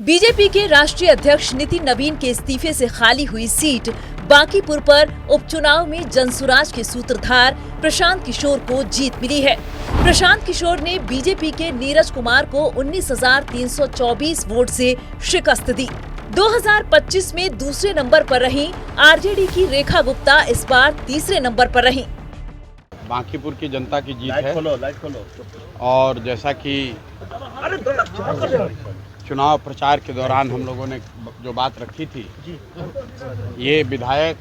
BJP के राष्ट्रीय अध्यक्ष नितिन नवीन के इस्तीफे से खाली हुई सीट बांकीपुर पर उपचुनाव में जनसुराज के सूत्रधार प्रशांत किशोर को जीत मिली है। प्रशांत किशोर ने बीजेपी के नीरज कुमार को 19,324 वोट से शिकस्त दी। 2025 में दूसरे नंबर पर रहीं आरजेडी की रेखा गुप्ता इस बार तीसरे नंबर पर रहीं। बांकीपुर की जनता की जीत है और जैसा कि चुनाव प्रचार के दौरान हम लोगों ने जो बात रखी थी, ये विधायक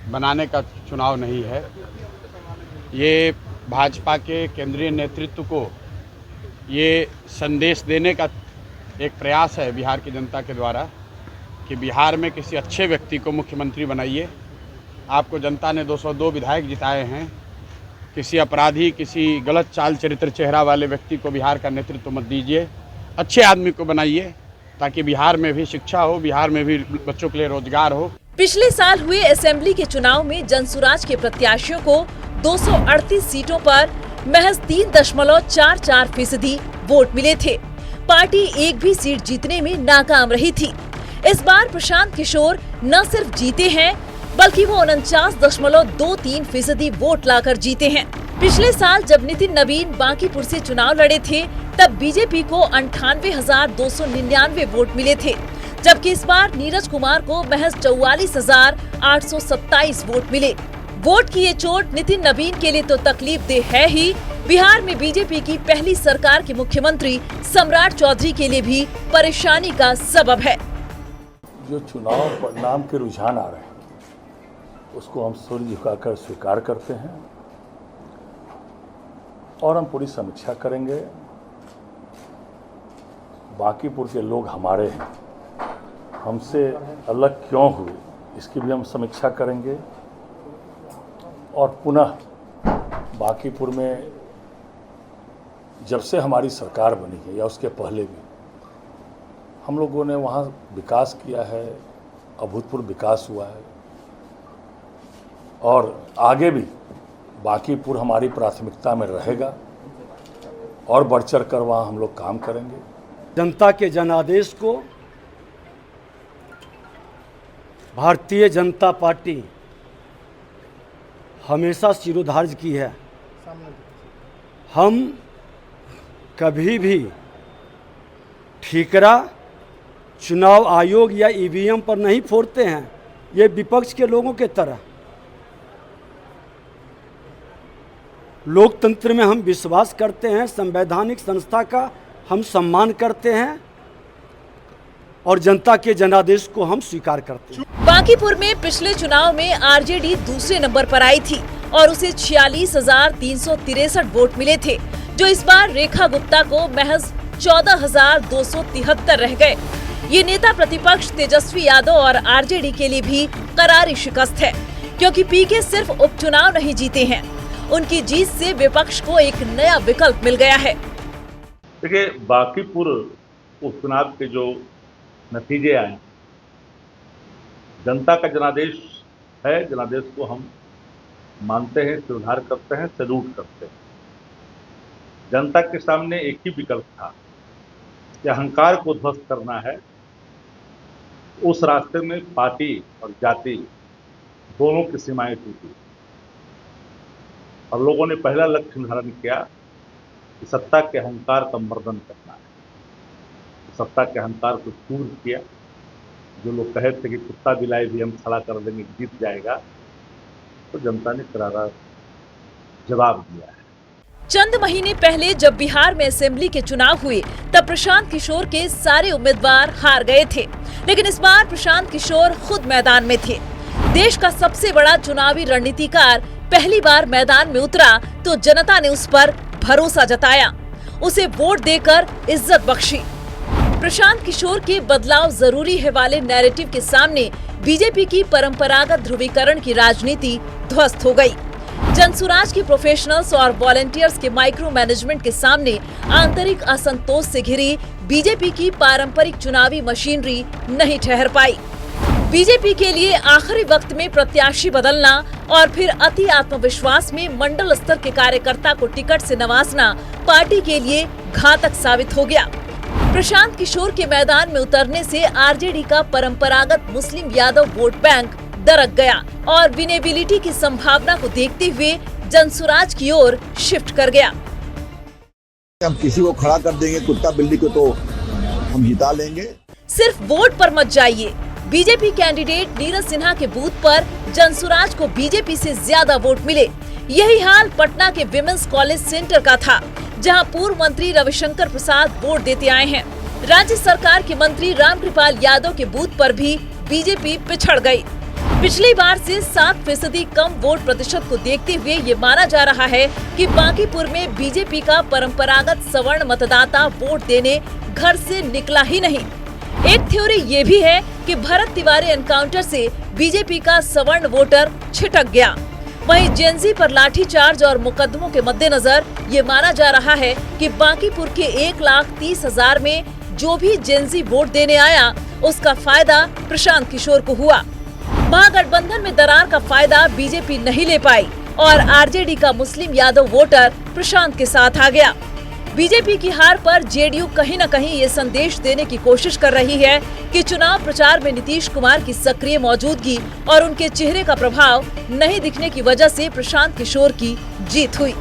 बनाने का चुनाव नहीं है, ये भाजपा के केंद्रीय नेतृत्व को ये संदेश देने का एक प्रयास है बिहार की जनता के द्वारा कि बिहार में किसी अच्छे व्यक्ति को मुख्यमंत्री बनाइए। आपको जनता ने 202 विधायक जिताए हैं, किसी अपराधी, किसी गलत चाल चरित्र चेहरा वाले व्यक्ति को बिहार का नेतृत्व मत दीजिए, अच्छे आदमी को बनाइए ताकि बिहार में भी शिक्षा हो, बिहार में भी बच्चों के लिए रोजगार हो। पिछले साल हुए असेंबली के चुनाव में जनसुराज के प्रत्याशियों को 238 सीटों पर महज 3.44% वोट मिले थे। पार्टी एक भी सीट जीतने में नाकाम रही थी। इस बार प्रशांत किशोर न सिर्फ जीते हैं बल्कि वो 49.23% वोट लाकर जीते हैं। पिछले साल जब नितिन नवीन बांकीपुर से चुनाव लड़े थे तब बीजेपी को 98,299 वोट मिले थे, जबकि इस बार नीरज कुमार को महज 44,827 वोट मिले। वोट की ये चोट नितिन नवीन के लिए तो तकलीफ देह है ही, बिहार में बीजेपी की पहली सरकार के मुख्यमंत्री सम्राट चौधरी के लिए भी परेशानी का सबब है। जो चुनाव परिणाम के रुझान आ रहे हैं उसको हम सिर झुकाकर स्वीकार करते हैं और हम पूरी समीक्षा करेंगे। बांकीपुर के लोग हमारे हैं, हमसे अलग क्यों हुए इसकी भी हम समीक्षा करेंगे और पुनः बांकीपुर में जब से हमारी सरकार बनी है या उसके पहले भी हम लोगों ने वहाँ विकास किया है, अभूतपूर्व विकास हुआ है और आगे भी बांकीपुर हमारी प्राथमिकता में रहेगा और बढ़ चढ़ कर वहाँ हम लोग काम करेंगे। जनता के जनादेश को भारतीय जनता पार्टी हमेशा शिरोधार्य की है। हम कभी भी ठीकरा चुनाव आयोग या ईवीएम पर नहीं फोड़ते हैं, ये विपक्ष के लोगों के तरह। लोकतंत्र में हम विश्वास करते हैं, संवैधानिक संस्था का हम सम्मान करते हैं और जनता के जनादेश को हम स्वीकार करते हैं। बांकीपुर में पिछले चुनाव में आरजेडी दूसरे नंबर पर आई थी और उसे 46,363 वोट मिले थे, जो इस बार रेखा गुप्ता को महज 14,273 रह गए। ये नेता प्रतिपक्ष तेजस्वी यादव और आरजेडी के लिए भी करारी शिकस्त है, क्योंकि पीके सिर्फ उपचुनाव नहीं जीते हैं, उनकी जीत से विपक्ष को एक नया विकल्प मिल गया है। देखिए, बांकीपुर उपचुनाव के जो नतीजे आए, जनता का जनादेश है, जनादेश को हम मानते हैं, स्वीकार करते हैं, सैल्यूट करते हैं। जनता के सामने एक ही विकल्प था कि अहंकार को ध्वस्त करना है। उस रास्ते में पार्टी और जाति दोनों की सीमाएं टूटी और लोगों ने पहला लक्ष्य निर्धारण किया कि सत्ता के अहंकार का मर्दन करना है। सत्ता के अहंकार को दूर किया। जो लोग कहे थे कि कुत्ता बिलाई भी हम खड़ा कर देंगे, जीत जाएगा, तो जनता ने करारा जवाब दिया है। चंद महीने पहले जब बिहार में असेंबली के चुनाव हुए तब प्रशांत किशोर के सारे उम्मीदवार हार गए थे, लेकिन इस बार प्रशांत किशोर खुद मैदान में थे। देश का सबसे बड़ा चुनावी रणनीतिकार पहली बार मैदान में उतरा तो जनता ने उस पर भरोसा जताया, उसे वोट देकर इज्जत बख्शी। प्रशांत किशोर के बदलाव जरूरी है वाले नैरेटिव के सामने बीजेपी की परंपरागत ध्रुवीकरण की राजनीति ध्वस्त हो गई। जनसुराज के प्रोफेशनल्स और वॉलंटियर्स के माइक्रो मैनेजमेंट के सामने आंतरिक असंतोष से घिरी बीजेपी की पारंपरिक चुनावी मशीनरी नहीं ठहर पाई। बीजेपी के लिए आखिरी वक्त में प्रत्याशी बदलना और फिर अति आत्मविश्वास में मंडल स्तर के कार्यकर्ता को टिकट से नवाजना पार्टी के लिए घातक साबित हो गया। प्रशांत किशोर के मैदान में उतरने से आरजेडी का परंपरागत मुस्लिम यादव वोट बैंक दरक गया और विनेबिलिटी की संभावना को देखते हुए जनसुराज की ओर शिफ्ट कर गया। हम किसी को खड़ा कर देंगे, कुत्ता बिल्ली को तो हम जिता लेंगे। सिर्फ वोट पर मत जाइए। बीजेपी कैंडिडेट नीरज सिन्हा के बूथ पर जनसुराज को बीजेपी से ज्यादा वोट मिले। यही हाल पटना के विमेंस कॉलेज सेंटर का था, जहां पूर्व मंत्री रविशंकर प्रसाद वोट देते आए हैं। राज्य सरकार के मंत्री रामकृपाल यादव के बूथ पर भी बीजेपी पिछड़ गई। पिछली बार से 7% कम वोट प्रतिशत को देखते हुए ये माना जा रहा है कि बांकीपुर में बीजेपी का परंपरागत सवर्ण मतदाता वोट देने घर से निकला ही नहीं। एक थ्योरी ये भी है कि भरत तिवारी एनकाउंटर से बीजेपी का सवर्ण वोटर छिटक गया। वहीं जेएनजी पर लाठीचार्ज और मुकदमों के मद्देनजर ये माना जा रहा है कि बांकीपुर के 1,30,000 में जो भी जेएनजी वोट देने आया, उसका फायदा प्रशांत किशोर को हुआ। महागठबंधन में दरार का फायदा बीजेपी नहीं ले पाई और आरजेडी का मुस्लिम यादव वोटर प्रशांत के साथ आ गया। बीजेपी की हार पर जेडीयू कहीं न कहीं ये संदेश देने की कोशिश कर रही है कि चुनाव प्रचार में नीतीश कुमार की सक्रिय मौजूदगी और उनके चेहरे का प्रभाव नहीं दिखने की वजह से प्रशांत किशोर की जीत हुई।